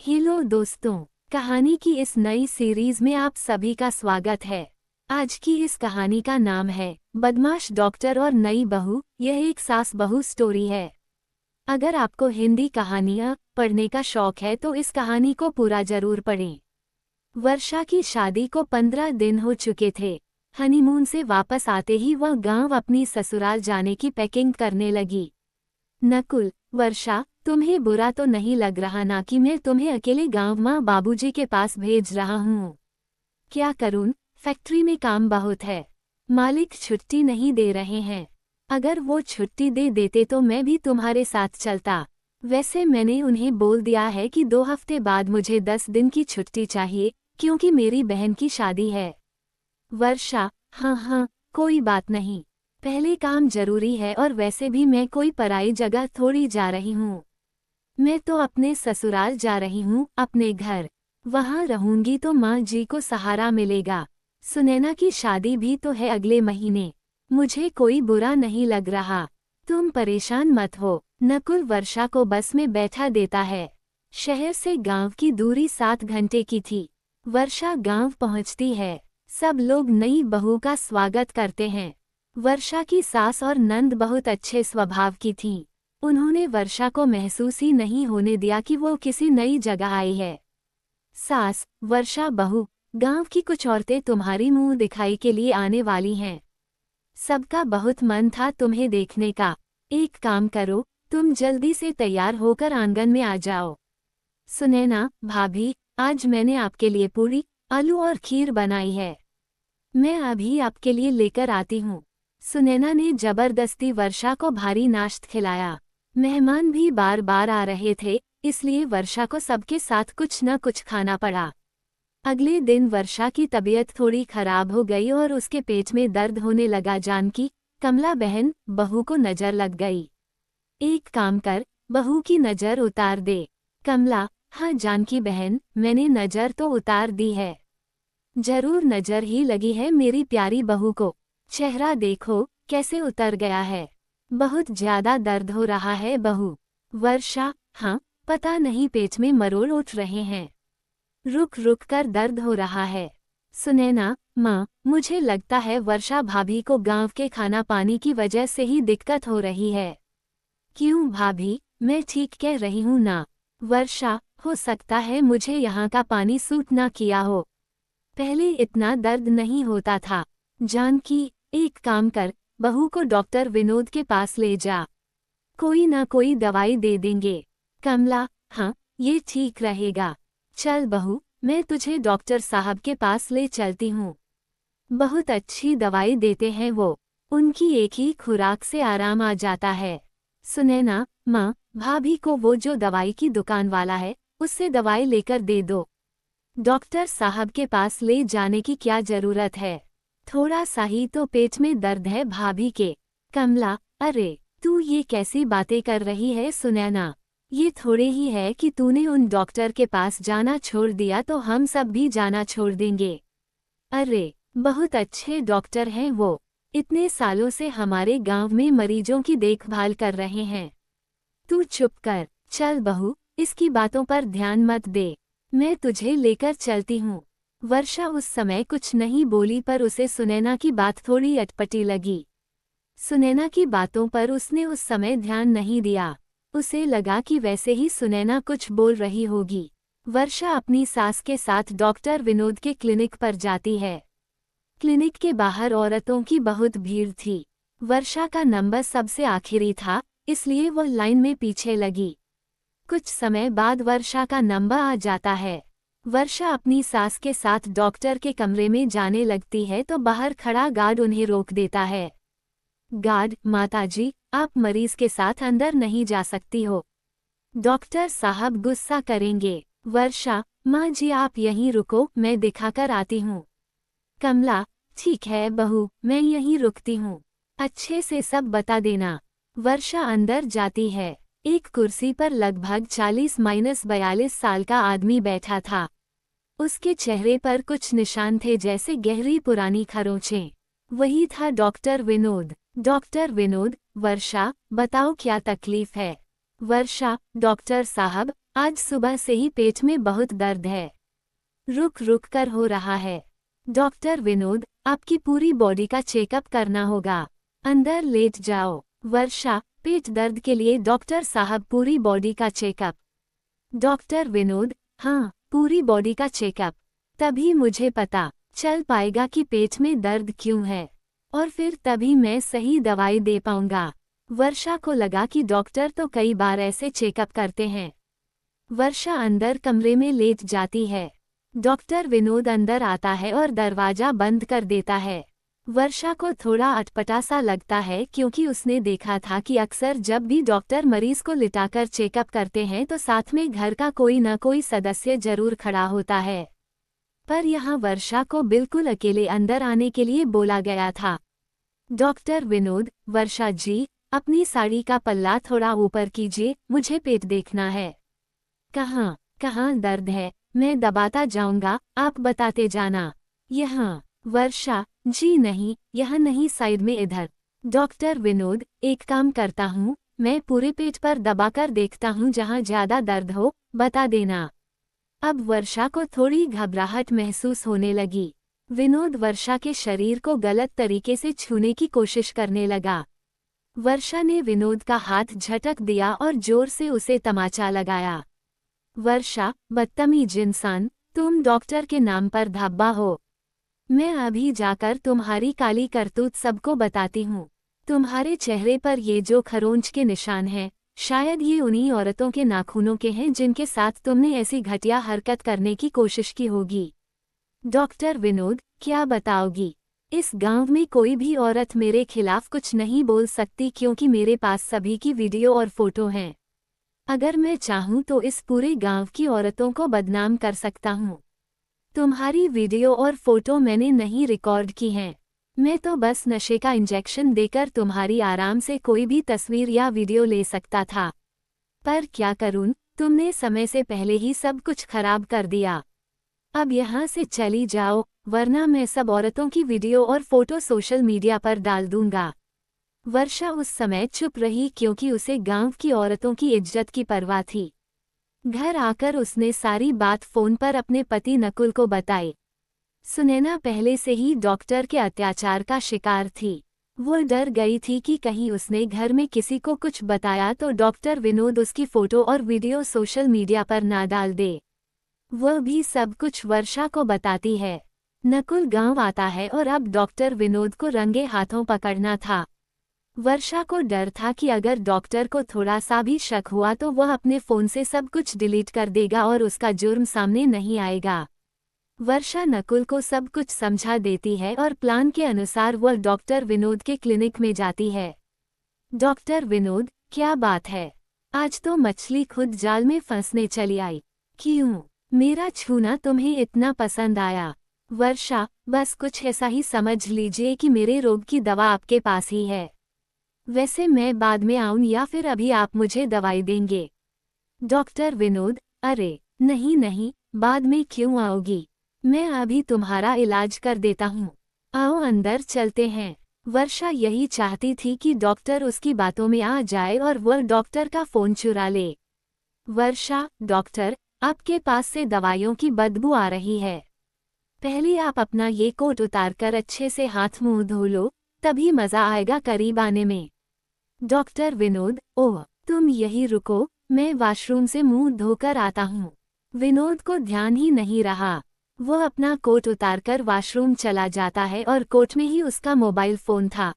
Hello दोस्तों, कहानी की इस नई सीरीज में आप सभी का स्वागत है। आज की इस कहानी का नाम है बदमाश डॉक्टर और नई बहू। यह एक सास बहू स्टोरी है। अगर आपको हिंदी कहानियाँ पढ़ने का शौक है तो इस कहानी को पूरा जरूर पढ़ें। वर्षा की शादी को 15 दिन हो चुके थे। हनीमून से वापस आते ही वह गांव अपनी ससुराल जाने की पैकिंग करने लगी। नकुल, वर्षा, तुम्हें बुरा तो नहीं लग रहा ना कि मैं तुम्हें अकेले गांव माँ बाबूजी के पास भेज रहा हूँ? क्या करूँ, फैक्ट्री में काम बहुत है। मालिक छुट्टी नहीं दे रहे हैं। अगर वो छुट्टी दे देते तो मैं भी तुम्हारे साथ चलता। वैसे मैंने उन्हें बोल दिया है कि 2 हफ्ते बाद मुझे 10 दिन की छुट्टी चाहिए, क्योंकि मेरी बहन की शादी है। वर्षा, हाँ, कोई बात नहीं। पहले काम जरूरी है और वैसे भी मैं कोई पराई जगह थोड़ी जा रही हूँ। मैं तो अपने ससुराल जा रही हूँ, अपने घर। वहाँ रहूंगी तो माँ जी को सहारा मिलेगा। सुनैना की शादी भी तो है अगले महीने। मुझे कोई बुरा नहीं लग रहा। तुम परेशान मत हो। नकुल वर्षा को बस में बैठा देता है। शहर से गांव की दूरी 7 घंटे की थी। वर्षा गांव पहुँचती है। सब लोग नई बहू का स्वागत करते हैं। वर्षा की सास और नंद बहुत अच्छे स्वभाव की थीं। उन्होंने वर्षा को महसूस ही नहीं होने दिया कि वो किसी नई जगह आई है। सास, वर्षा बहू, गांव की कुछ औरतें तुम्हारी मुंह दिखाई के लिए आने वाली हैं। सबका बहुत मन था तुम्हें देखने का। एक काम करो, तुम जल्दी से तैयार होकर आंगन में आ जाओ। सुनैना, भाभी, आज मैंने आपके लिए पूरी, आलू और खीर बनाई है। मैं अभी आपके लिए लेकर आती हूँ। सुनैना ने जबरदस्ती वर्षा को भारी नाश्ता खिलाया। मेहमान भी बार बार आ रहे थे, इसलिए वर्षा को सबके साथ कुछ न कुछ खाना पड़ा। अगले दिन वर्षा की तबीयत थोड़ी खराब हो गई और उसके पेट में दर्द होने लगा। जानकी, कमला बहन, बहू को नजर लग गई। एक काम कर, बहू की नजर उतार दे। कमला, हाँ जानकी बहन, मैंने नजर तो उतार दी है। जरूर नजर ही लगी है मेरी प्यारी बहू को। चेहरा देखो कैसे उतर गया है। बहुत ज्यादा दर्द हो रहा है बहू। वर्षा, हाँ, पता नहीं पेट में मरोड़ उठ रहे हैं। रुक रुक कर दर्द हो रहा है। सुनैना, माँ, मुझे लगता है वर्षा भाभी को गांव के खाना पानी की वजह से ही दिक्कत हो रही है। क्यों भाभी, मैं ठीक कह रही हूँ ना? वर्षा, हो सकता है मुझे यहाँ का पानी सूट ना किया हो। पहले इतना दर्द नहीं होता था। जानकी, एक काम कर, बहू को डॉक्टर विनोद के पास ले जा। कोई ना कोई दवाई दे देंगे। कमला, हाँ, ये ठीक रहेगा। चल बहू, मैं तुझे डॉक्टर साहब के पास ले चलती हूँ। बहुत अच्छी दवाई देते हैं वो। उनकी एक ही खुराक से आराम आ जाता है। सुनैना, माँ, भाभी को वो जो दवाई की दुकान वाला है, उससे दवाई लेकर दे दो। डॉक्टर साहब के पास ले जाने की क्या जरूरत है? थोड़ा सा ही तो पेट में दर्द है भाभी के। कमला, अरे तू ये कैसी बातें कर रही है सुनैना? ये थोड़े ही है कि तूने उन डॉक्टर के पास जाना छोड़ दिया तो हम सब भी जाना छोड़ देंगे। अरे, बहुत अच्छे डॉक्टर हैं वो। इतने सालों से हमारे गांव में मरीजों की देखभाल कर रहे हैं। तू चुप कर। चल बहू, इसकी बातों पर ध्यान मत दे। मैं तुझे लेकर चलती हूँ। वर्षा उस समय कुछ नहीं बोली पर उसे सुनैना की बात थोड़ी अटपटी लगी। सुनैना की बातों पर उसने उस समय ध्यान नहीं दिया। उसे लगा कि वैसे ही सुनैना कुछ बोल रही होगी। वर्षा अपनी सास के साथ डॉक्टर विनोद के क्लिनिक पर जाती है। क्लिनिक के बाहर औरतों की बहुत भीड़ थी। वर्षा का नंबर सबसे आखिरी था, इसलिए वह लाइन में पीछे लगी। कुछ समय बाद वर्षा का नंबर आ जाता है। वर्षा अपनी सास के साथ डॉक्टर के कमरे में जाने लगती है तो बाहर खड़ा गार्ड उन्हें रोक देता है। गार्ड, माताजी, आप मरीज के साथ अंदर नहीं जा सकती हो। डॉक्टर साहब गुस्सा करेंगे। वर्षा, माँ जी आप यहीं रुको, मैं दिखाकर आती हूँ। कमला, ठीक है बहू, मैं यहीं रुकती हूँ। अच्छे से सब बता देना। वर्षा अंदर जाती है। एक कुर्सी पर लगभग 40-42 साल का आदमी बैठा था। उसके चेहरे पर कुछ निशान थे जैसे गहरी पुरानी खरोंचें। वही था डॉक्टर विनोद। डॉक्टर विनोद, वर्षा, बताओ क्या तकलीफ है? वर्षा, डॉक्टर साहब, आज सुबह से ही पेट में बहुत दर्द है। रुक रुक कर हो रहा है। डॉक्टर विनोद, आपकी पूरी बॉडी का चेकअप करना होगा। अंदर लेट जाओ। वर्षा, पेट दर्द के लिए डॉक्टर साहब पूरी बॉडी का चेकअप। डॉक्टर विनोद, हाँ, पूरी बॉडी का चेकअप। तभी मुझे पता चल पाएगा कि पेट में दर्द क्यों है, और फिर तभी मैं सही दवाई दे पाऊंगा। वर्षा को लगा कि डॉक्टर तो कई बार ऐसे चेकअप करते हैं। वर्षा अंदर कमरे में लेट जाती है। डॉक्टर विनोद अंदर आता है और दरवाजा बंद कर देता है। वर्षा को थोड़ा अटपटा सा लगता है क्योंकि उसने देखा था कि अक्सर जब भी डॉक्टर मरीज को लिटाकर चेकअप करते हैं तो साथ में घर का कोई न कोई सदस्य जरूर खड़ा होता है। पर यहाँ वर्षा को बिल्कुल अकेले अंदर आने के लिए बोला गया था। डॉक्टर विनोद, वर्षा जी, अपनी साड़ी का पल्ला थोड़ा ऊपर कीजिए, मुझे पेट देखना है। कहाँ कहाँ दर्द है, मैं दबाता जाऊंगा, आप बताते जाना। यहाँ। वर्षा, जी नहीं, यहाँ नहीं, साइड में इधर। डॉक्टर विनोद, एक काम करता हूँ, मैं पूरे पेट पर दबाकर देखता हूँ, जहाँ ज्यादा दर्द हो बता देना। अब वर्षा को थोड़ी घबराहट महसूस होने लगी। विनोद वर्षा के शरीर को गलत तरीके से छूने की कोशिश करने लगा। वर्षा ने विनोद का हाथ झटक दिया और जोर से उसे तमाचा लगाया। वर्षा, बदतमीज इंसान, तुम डॉक्टर के नाम पर धब्बा हो। मैं अभी जाकर तुम्हारी काली करतूत सबको बताती हूँ। तुम्हारे चेहरे पर ये जो खरोंच के निशान हैं, शायद ये उन्हीं औरतों के नाखूनों के हैं जिनके साथ तुमने ऐसी घटिया हरकत करने की कोशिश की होगी। डॉक्टर विनोद, क्या बताओगी? इस गांव में कोई भी औरत मेरे खिलाफ कुछ नहीं बोल सकती क्योंकि मेरे पास सभी की वीडियो और फोटो हैं। अगर मैं चाहूँ तो इस पूरे गांव की औरतों को बदनाम कर सकता हूँ। तुम्हारी वीडियो और फोटो मैंने नहीं रिकॉर्ड की हैं। मैं तो बस नशे का इंजेक्शन देकर तुम्हारी आराम से कोई भी तस्वीर या वीडियो ले सकता था। पर क्या करूँ, तुमने समय से पहले ही सब कुछ खराब कर दिया। अब यहाँ से चली जाओ, वरना मैं सब औरतों की वीडियो और फोटो सोशल मीडिया पर डाल दूंगा। वर्षा उस समय चुप रही क्योंकि उसे गांव की औरतों की इज्जत की परवाह थी। घर आकर उसने सारी बात फोन पर अपने पति नकुल को बताई। सुनैना पहले से ही डॉक्टर के अत्याचार का शिकार थी। वो डर गई थी कि कहीं उसने घर में किसी को कुछ बताया तो डॉक्टर विनोद उसकी फोटो और वीडियो सोशल मीडिया पर ना डाल दे। वह भी सब कुछ वर्षा को बताती है। नकुल गांव आता है और अब डॉक्टर विनोद को रंगे हाथों पकड़ना था। वर्षा को डर था कि अगर डॉक्टर को थोड़ा सा भी शक हुआ तो वह अपने फ़ोन से सब कुछ डिलीट कर देगा और उसका जुर्म सामने नहीं आएगा। वर्षा नकुल को सब कुछ समझा देती है और प्लान के अनुसार वह डॉक्टर विनोद के क्लिनिक में जाती है। डॉक्टर विनोद, क्या बात है? आज तो मछली खुद जाल में फंसने चली आई। क्यों? मेरा छूना तुम्हें इतना पसंद आया? वर्षा, बस कुछ ऐसा ही समझ लीजिए कि मेरे रोग की दवा आपके पास ही है। वैसे मैं बाद में आऊं या फिर अभी आप मुझे दवाई देंगे? डॉक्टर विनोद, अरे नहीं नहीं, बाद में क्यों आओगी? मैं अभी तुम्हारा इलाज कर देता हूँ। आओ अंदर चलते हैं। वर्षा यही चाहती थी कि डॉक्टर उसकी बातों में आ जाए और वह डॉक्टर का फ़ोन चुरा ले। वर्षा, डॉक्टर, आपके पास से दवाइयों की बदबू आ रही है। पहले आप अपना ये कोट उतारकर अच्छे से हाथ मुंह धो लो, तभी मज़ा आएगा करीब आने में। डॉक्टर विनोद, ओह, तुम यही रुको, मैं वॉशरूम से मुंह धोकर आता हूँ। विनोद को ध्यान ही नहीं रहा। वह अपना कोट उतारकर वॉशरूम चला जाता है और कोट में ही उसका मोबाइल फ़ोन था।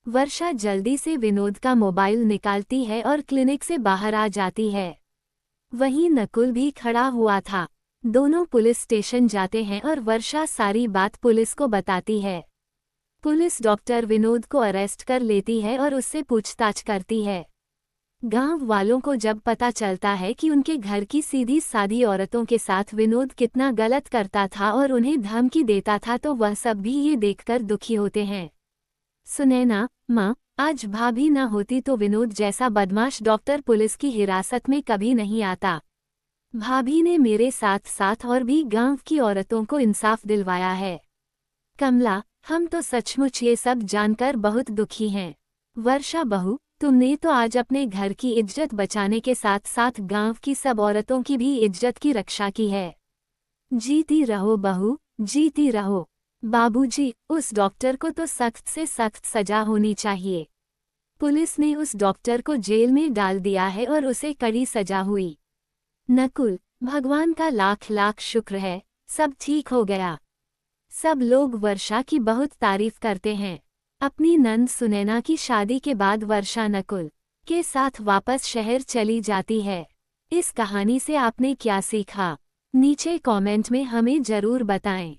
वर्षा जल्दी से विनोद का मोबाइल निकालती है और क्लिनिक से बाहर आ जाती है। वहीं नकुल भी खड़ा हुआ था। दोनों पुलिस स्टेशन जाते हैं और वर्षा सारी बात पुलिस को बताती है। पुलिस डॉक्टर विनोद को अरेस्ट कर लेती है और उससे पूछताछ करती है। गांव वालों को जब पता चलता है कि उनके घर की सीधी सादी औरतों के साथ विनोद कितना गलत करता था और उन्हें धमकी देता था तो वह सब भी ये देखकर दुखी होते हैं। सुनैना, माँ, आज भाभी ना होती तो विनोद जैसा बदमाश डॉक्टर पुलिस की हिरासत में कभी नहीं आता। भाभी ने मेरे साथ साथ और भी गांव की औरतों को इंसाफ दिलवाया है। कमला, हम तो सचमुच ये सब जानकर बहुत दुखी हैं। वर्षा बहू, तुमने तो आज अपने घर की इज्जत बचाने के साथ साथ गांव की सब औरतों की भी इज्जत की रक्षा की है। जीती रहो बहू, जीती रहो। बाबूजी, उस डॉक्टर को तो सख्त से सख्त सजा होनी चाहिए। पुलिस ने उस डॉक्टर को जेल में डाल दिया है और उसे कड़ी सजा हुई। नकुल, भगवान का लाख लाख शुक्र है, सब ठीक हो गया। सब लोग वर्षा की बहुत तारीफ करते हैं। अपनी नंद सुनैना की शादी के बाद वर्षा नकुल के साथ वापस शहर चली जाती है। इस कहानी से आपने क्या सीखा? नीचे कमेंट में हमें जरूर बताएं।